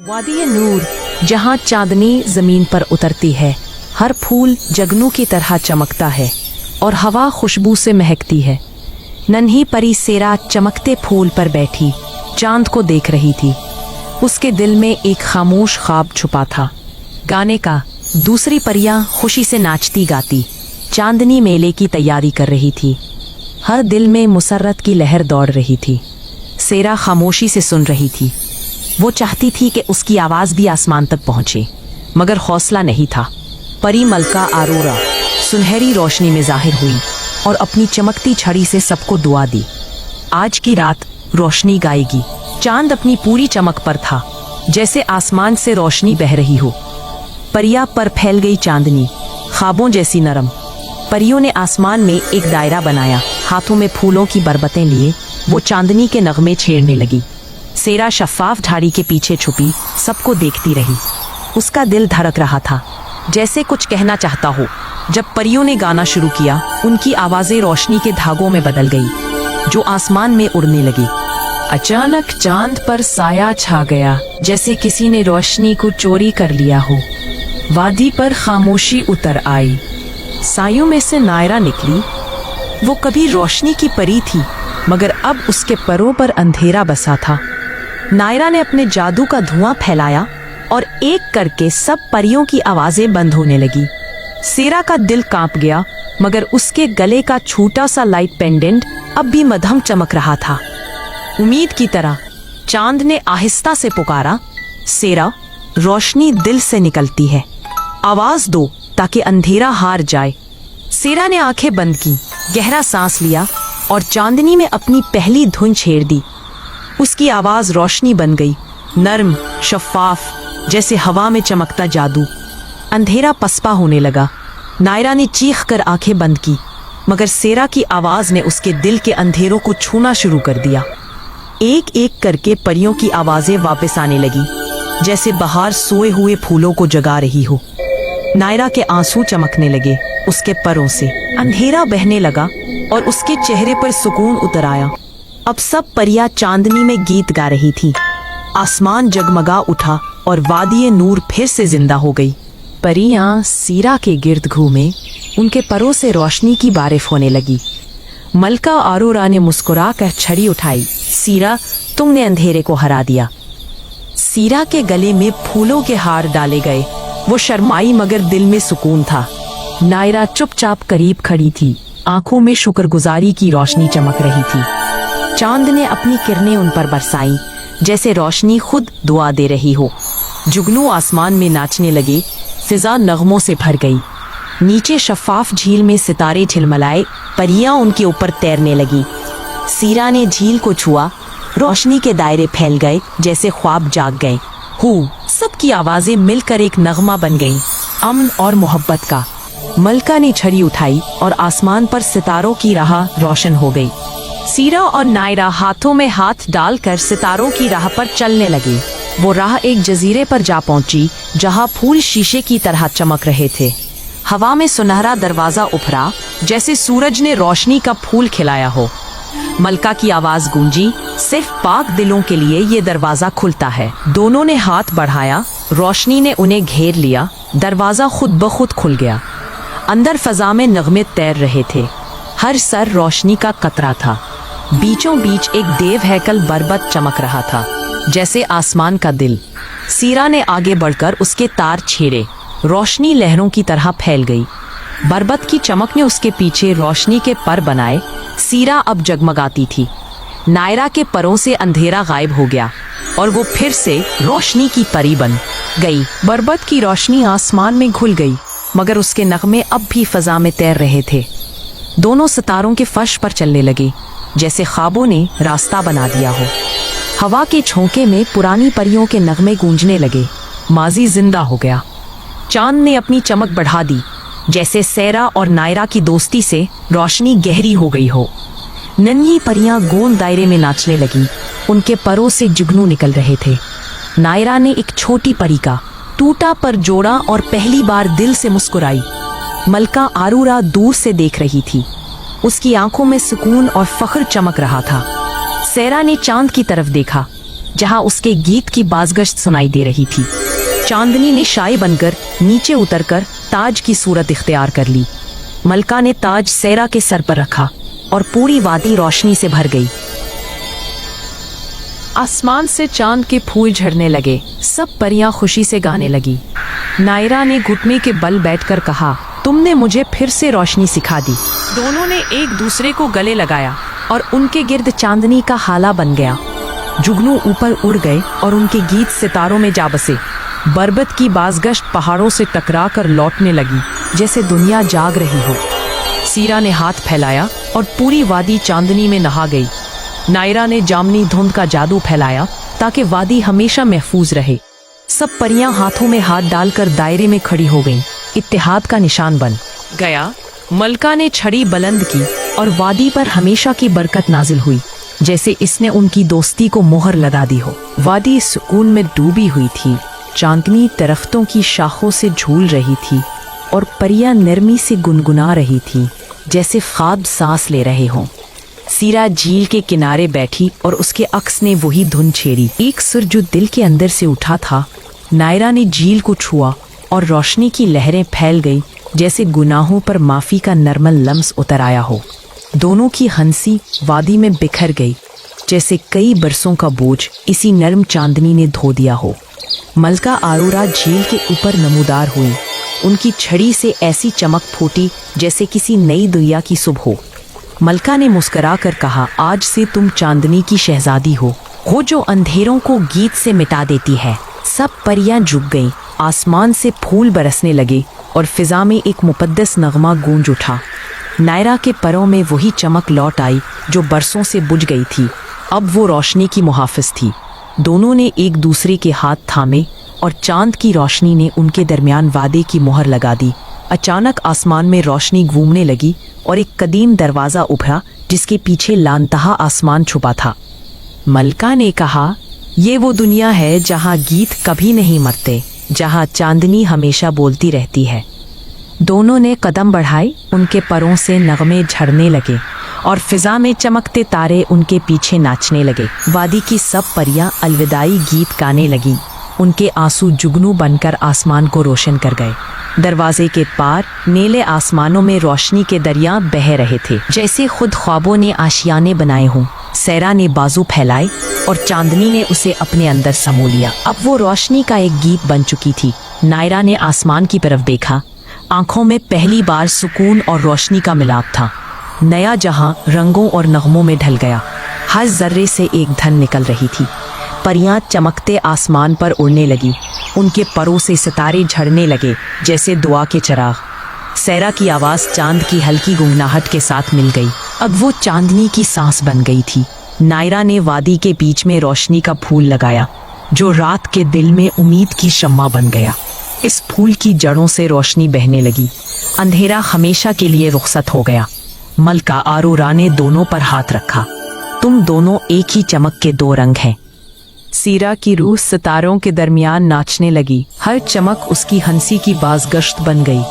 वादी नूर, जहाँ चांदनी जमीन पर उतरती है, हर फूल जगनू की तरह चमकता है और हवा खुशबू से महकती है। नन्ही परी सेरा चमकते फूल पर बैठी चांद को देख रही थी। उसके दिल में एक खामोश ख्वाब छुपा था, गाने का। दूसरी परियां खुशी से नाचती गाती चांदनी मेले की तैयारी कर रही थी। हर दिल में मुसर्रत की लहर दौड़ रही थी। सेरा खामोशी से सुन रही थी। वो चाहती थी कि उसकी आवाज़ भी आसमान तक पहुंचे, मगर हौसला नहीं था। परी मलका आरोरा सुनहरी रोशनी में जाहिर हुई और अपनी चमकती छड़ी से सबको दुआ दी। आज की रात रोशनी गाएगी। चांद अपनी पूरी चमक पर था, जैसे आसमान से रोशनी बह रही हो। परिया पर फैल गई चांदनी, ख्वाबों जैसी नरम। परियों ने आसमान में एक दायरा बनाया। हाथों में फूलों की बरबतें लिए वो चांदनी के नगमे छेड़ने लगी। सेरा शफाफ झाड़ी के पीछे छुपी सबको देखती रही। उसका दिल धड़क रहा था, जैसे कुछ कहना चाहता हो। जब परियों ने गाना शुरू किया, उनकी आवाजें रोशनी के धागों में बदल गई, जो आसमान में उड़ने लगी। अचानक चांद पर साया छा गया, जैसे किसी ने रोशनी को चोरी कर लिया हो। वादी पर खामोशी उतर आई। सायों में से नायरा निकली। वो कभी रोशनी की परी थी, मगर अब उसके परों पर अंधेरा बसा था। नायरा ने अपने जादू का धुआं फैलाया और एक करके सब परियों की आवाजें बंद होने लगी। सेरा का दिल कांप गया, मगर उसके गले का छोटा सा लाइट पेंडेंट अब भी मध्यम चमक रहा था। उम्मीद की तरह चांद ने आहिस्ता से पुकारा, सेरा, रोशनी दिल से निकलती है, आवाज दो ताकि अंधेरा हार जाए। सेरा ने आंखें बंद की, गहरा सांस लिया और चांदनी में अपनी पहली धुन छेड़ दी। उसकी आवाज रोशनी बन गई, नर्म, शफाफ, जैसे हवा में चमकता जादू। अंधेरा पसपा होने लगा। नायरा ने चीख कर आंखें बंद की, मगर सेरा की आवाज ने उसके दिल के अंधेरों को छूना शुरू कर दिया। एक एक करके परियों की आवाजें वापस आने लगी, जैसे बाहर सोए हुए फूलों को जगा रही हो। नायरा के आंसू चमकने लगे उसके परों से। अंधेरा बहने लगा और उसके चेहरे पर सुकून उतर आया। अब सब परियां चांदनी में गीत गा रही थी। आसमान जगमगा उठा और वादी नूर फिर से जिंदा हो गई। परियां सीरा के गिर्द घूमे, उनके परों से रोशनी की बारिश होने लगी। मलका आरोरा ने मुस्कुरा कर छड़ी उठाई, सीरा, तुमने अंधेरे को हरा दिया। सीरा के गले में फूलों के हार डाले गए। वो शर्माई, मगर दिल में सुकून था। नायरा चुपचाप करीब खड़ी थी, आंखों में शुक्रगुजारी की रोशनी चमक रही थी। चांद ने अपनी किरणें उन पर बरसाई, जैसे रोशनी खुद दुआ दे रही हो। जुगनू आसमान में नाचने लगे, फिजा नगमों से भर गई। नीचे शफाफ झील में सितारे झिलमिलाए, परियां उनके ऊपर तैरने लगी। सीरा ने झील को छुआ, रोशनी के दायरे फैल गए, जैसे ख्वाब जाग गए। हू, सबकी आवाजें मिलकर एक नगमा बन गईं, अमन और मोहब्बत का। मलका ने छड़ी उठाई और आसमान पर सितारों की राह रोशन हो गई। सीरा और नायरा हाथों में हाथ डालकर सितारों की राह पर चलने लगे। वो राह एक जजीरे पर जा पहुंची, जहां फूल शीशे की तरह चमक रहे थे। हवा में सुनहरा दरवाजा उभरा, जैसे सूरज ने रोशनी का फूल खिलाया हो। मलका की आवाज गूंजी, सिर्फ पाक दिलों के लिए ये दरवाजा खुलता है। दोनों ने हाथ बढ़ाया, रोशनी ने उन्हें घेर लिया। दरवाजा खुद ब खुद खुल गया। अंदर फजा में नगमे तैर रहे थे। हर सर रोशनी का कतरा था। बीचों बीच एक देव हैकल बरबत चमक रहा था, जैसे आसमान का दिल। सीरा ने आगे बढ़कर उसके तार छेड़े। रोशनी लहरों की तरह फैल गई। बरबत की चमक ने उसके पीछे रोशनी के पर बनाए। सीरा अब जगमगाती थी। नायरा के परों से अंधेरा गायब हो गया और वो फिर से रोशनी की परी बन गई। बरबत की रोशनी आसमान में घुल गई, मगर उसके नगमे अब भी फजा में तैर रहे थे। दोनों सितारों के फर्श पर चलने लगे, जैसे ख्वाबों ने रास्ता बना दिया हो। हवा के झोंके में पुरानी परियों के नगमे गूंजने लगे। माजी जिंदा हो गया। चांद ने अपनी चमक बढ़ा दी, जैसे सेरा और नायरा की दोस्ती से रोशनी गहरी हो गई हो। नन्ही परियां गोंद दायरे में नाचने लगी। उनके परों से जुगनू निकल रहे थे। नायरा ने एक छोटी परी का टूटा पर जोड़ा और पहली बार दिल से मुस्कुराई। मलका आरोरा दूर से देख रही थी। उसकी आंखों में सुकून और फख्र चमक रहा था। सेरा ने चांद की तरफ देखा, जहां उसके गीत की बाजगश्त सुनाई दे रही थी। चांदनी ने शाही बनकर नीचे उतरकर ताज की सूरत इख्तियार कर ली। मलका ने ताज सेरा के सर पर रखा और पूरी वादी रोशनी से भर गई। आसमान से चांद के फूल झड़ने लगे, सब परियां खुशी से गाने लगी। नायरा ने घुटने के बल बैठकर कहा, तुमने मुझे फिर से रोशनी सिखा दी। दोनों ने एक दूसरे को गले लगाया और उनके गिर्द चांदनी का हाला बन गया। जुगनू ऊपर उड़ गए और उनके गीत सितारों में जा बसे। बरबत की बाजगश्त पहाड़ों से टकरा कर लौटने लगी, जैसे दुनिया जाग रही हो। सीरा ने हाथ फैलाया और पूरी वादी चांदनी में नहा गई। नायरा ने जामनी धुंध का जादू फैलाया ताकि वादी हमेशा महफूज रहे। सब परियां हाथों में हाथ डालकर दायरे में खड़ी हो गईं, इत्तेहाद का निशान बन गया। मलका ने छड़ी बुलंद की और वादी पर हमेशा की बरकत नाजिल हुई, जैसे इसने उनकी दोस्ती को मोहर लगा दी हो। वादी सुकून में डूबी हुई थी। चांदनी दरख्तों की शाखों से झूल रही थी और परियां नरमी से गुनगुना रही थी, जैसे ख्वाब सांस ले रहे हों। सीरा झील के किनारे बैठी और उसके अक्स ने वही धुन छेड़ी, एक सुर जो दिल के अंदर से उठा था। नायरा ने झील को छुआ और रोशनी की लहरें फैल गई, जैसे गुनाहों पर माफी का नरमल लम्स उतर आया हो। दोनों की हंसी वादी में बिखर गई, जैसे कई बरसों का बोझ इसी नरम चांदनी ने धो दिया हो। मलका आरोरा झील के ऊपर नमूदार हुई। उनकी छड़ी से ऐसी चमक फूटी जैसे किसी नई दुनिया की सुबह हो। मलका ने मुस्कुरा कर कहा, आज से तुम चांदनी की शहजादी हो, वो जो अंधेरों को गीत से मिटा देती है। सब परियां झुक गईं, आसमान से फूल बरसने लगे और फिजा में एक मुकद्दस नगमा गूंज उठा। नायरा के परों में वही चमक लौट आई जो बरसों से बुझ गई थी। अब वो रोशनी की मुहाफिज थी। दोनों ने एक दूसरे के हाथ थामे और चांद की रोशनी ने उनके दरमियान वादे की मोहर लगा दी। अचानक आसमान में रोशनी घूमने लगी और एक कदीम दरवाज़ा उभरा, जिसके पीछे लानतहा आसमान छुपा था। मलका ने कहा, ये वो दुनिया है जहाँ गीत कभी नहीं मरते, जहाँ चांदनी हमेशा बोलती रहती है। दोनों ने कदम बढ़ाए, उनके परों से नगमे झड़ने लगे और फिजा में चमकते तारे उनके पीछे नाचने लगे। वादी की सब परियां अलविदाई गीत गाने लगी। उनके आंसू जुगनू बनकर आसमान को रोशन कर गए। दरवाजे के पार नीले आसमानों में रोशनी के दरिया बह रहे थे, जैसे खुद ख्वाबों ने आशियाने बनाए हों। सेरा ने बाजू फैलाए और चांदनी ने उसे अपने अंदर समो लिया। अब वो रोशनी का एक गीत बन चुकी थी। नायरा ने आसमान की तरफ देखा। आंखों में पहली बार सुकून और रोशनी का मिलाप था। नया जहां रंगों और नगमों में ढल गया। हर जर्रे से एक धन निकल रही थी। परियां चमकते आसमान पर उड़ने लगी। उनके परों से सितारे झड़ने लगे, जैसे दुआ के चिराग। सेरा की आवाज़ चांद की हल्की गुंगनाहट के साथ मिल गई। अब वो चांदनी की सांस बन गई थी। नायरा ने वादी के बीच में रोशनी का फूल लगाया, जो रात के दिल में उम्मीद की शम्मा बन गया। इस फूल की जड़ों से रोशनी बहने लगी। अंधेरा हमेशा के लिए रुखसत हो गया। मलका आरोरा ने दोनों पर हाथ रखा। तुम दोनों एक ही चमक के दो रंग हैं। सीरा की रूह सितारों के दरमियान नाचने लगी। हर चमक उसकी हंसी की बाजगश्त बन गई।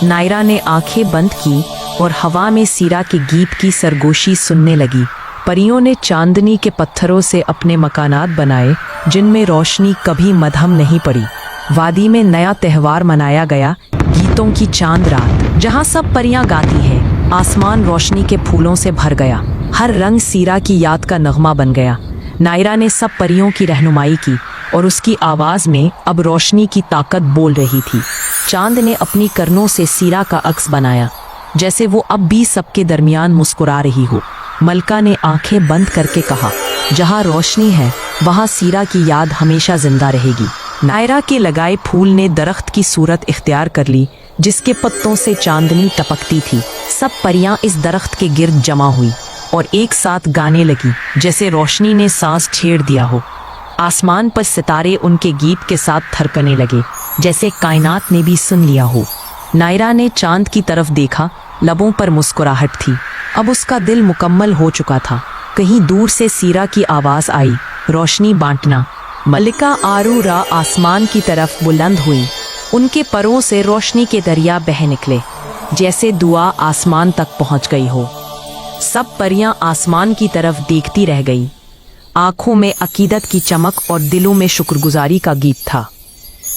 नायरा ने आंखें बंद की और हवा में सीरा के गीत की सरगोशी सुनने लगी। परियों ने चांदनी के पत्थरों से अपने मकानात बनाए, जिनमें रोशनी कभी मद्धम नहीं पड़ी। वादी में नया त्यौहार मनाया गया, गीतों की चांद रात, जहां सब परियां गाती हैं। आसमान रोशनी के फूलों से भर गया। हर रंग सीरा की याद का नगमा बन गया। नायरा ने सब परियों की रहनुमाई की और उसकी आवाज़ में अब रोशनी की ताकत बोल रही थी। चांद ने अपनी करनों से सीरा का अक्स बनाया, जैसे वो अब भी सबके दरमियान मुस्कुरा रही हो। मलका ने आंखें बंद करके कहा, जहाँ रोशनी है वहाँ सीरा की याद हमेशा जिंदा रहेगी। नायरा के लगाए फूल ने दरख्त की सूरत इख्तियार कर ली, जिसके पत्तों से चांदनी टपकती थी। सब परियां इस दरख्त के गिर्द जमा हुई और एक साथ गाने लगी, जैसे रोशनी ने सांस छेड़ दिया हो। आसमान पर सितारे उनके गीत के साथ थरकने लगे, जैसे कायनात ने भी सुन लिया हो। नायरा ने चांद की तरफ देखा, लबों पर मुस्कुराहट थी। अब उसका दिल मुकम्मल हो चुका था। कहीं दूर से सीरा की आवाज़ आई, रोशनी बांटना। मलिका आरोरा आसमान की तरफ बुलंद हुई। उनके परों से रोशनी के दरिया बह निकले, जैसे दुआ आसमान तक पहुंच गई हो। सब परियां आसमान की तरफ देखती रह गई। आंखों में अकीदत की चमक और दिलों में शुक्रगुजारी का गीत था।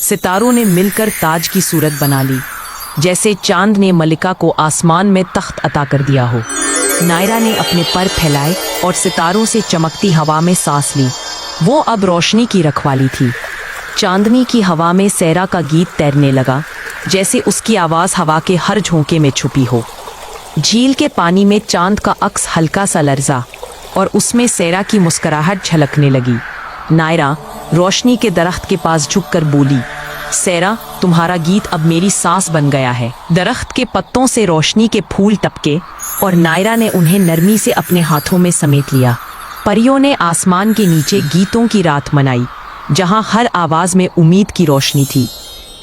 सितारों ने मिलकर ताज की सूरत बना ली, जैसे चांद ने मलिका को आसमान में तख्त अता कर दिया हो। नायरा ने अपने पर फैलाए और सितारों से चमकती हवा में सांस ली। वो अब रोशनी की रखवाली थी। चांदनी की हवा में सेरा का गीत तैरने लगा, जैसे उसकी आवाज़ हवा के हर झोंके में छुपी हो। झील के पानी में चांद का अक्स हल्का सा लर्जा और उसमें सेरा की मुस्कुराहट झलकने लगी। नायरा रोशनी के दरख्त के पास झुककर बोली, सेरा, तुम्हारा गीत अब मेरी सांस बन गया है। दरख्त के पत्तों से रोशनी के फूल टपके और नायरा ने उन्हें नरमी से अपने हाथों में समेट लिया। परियों ने आसमान के नीचे गीतों की रात मनाई, जहां हर आवाज में उम्मीद की रोशनी थी।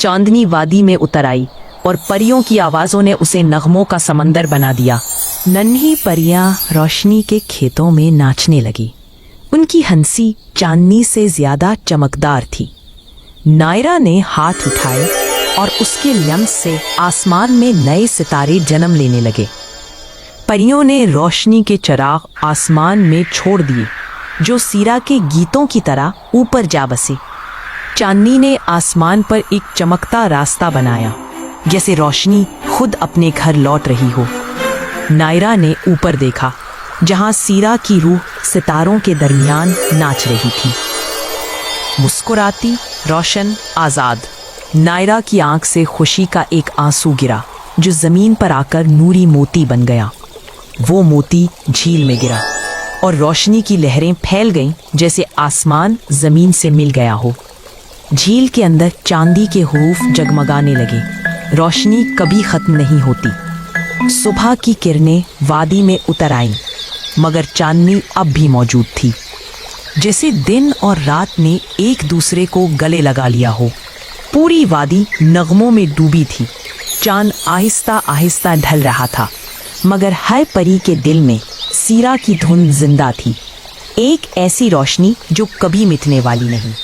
चांदनी वादी में उतर आई और परियों की आवाजों ने उसे नगमों का समंदर बना दिया। नन्ही परियां रोशनी के खेतों में नाचने लगी। उनकी हंसी चांदनी से ज्यादा चमकदार थी। नायरा ने हाथ उठाए और उसके लम्स से आसमान में नए सितारे जन्म लेने लगे। परियों ने रोशनी के चिराग आसमान में छोड़ दिए, जो सीरा के गीतों की तरह ऊपर जा बसे। चांदनी ने आसमान पर एक चमकता रास्ता बनाया, जैसे रोशनी खुद अपने घर लौट रही हो। नायरा ने ऊपर देखा, जहां सीरा की रूह सितारों के दरमियान नाच रही थी, मुस्कुराती, रोशन, आजाद। नायरा की आंख से खुशी का एक आंसू गिरा, जो जमीन पर आकर नूरी मोती बन गया। वो मोती झील में गिरा और रोशनी की लहरें फैल गईं, जैसे आसमान जमीन से मिल गया हो। झील के अंदर चांदी के हुरूफ जगमगाने लगे। रोशनी कभी खत्म नहीं होती। सुबह की किरणें वादी में उतर आईं, मगर चांदनी अब भी मौजूद थी, जैसे दिन और रात ने एक दूसरे को गले लगा लिया हो। पूरी वादी नगमों में डूबी थी। चांद आहिस्ता आहिस्ता ढल रहा था, मगर हर परी के दिल में सीरा की धुन जिंदा थी, एक ऐसी रोशनी जो कभी मिटने वाली नहीं।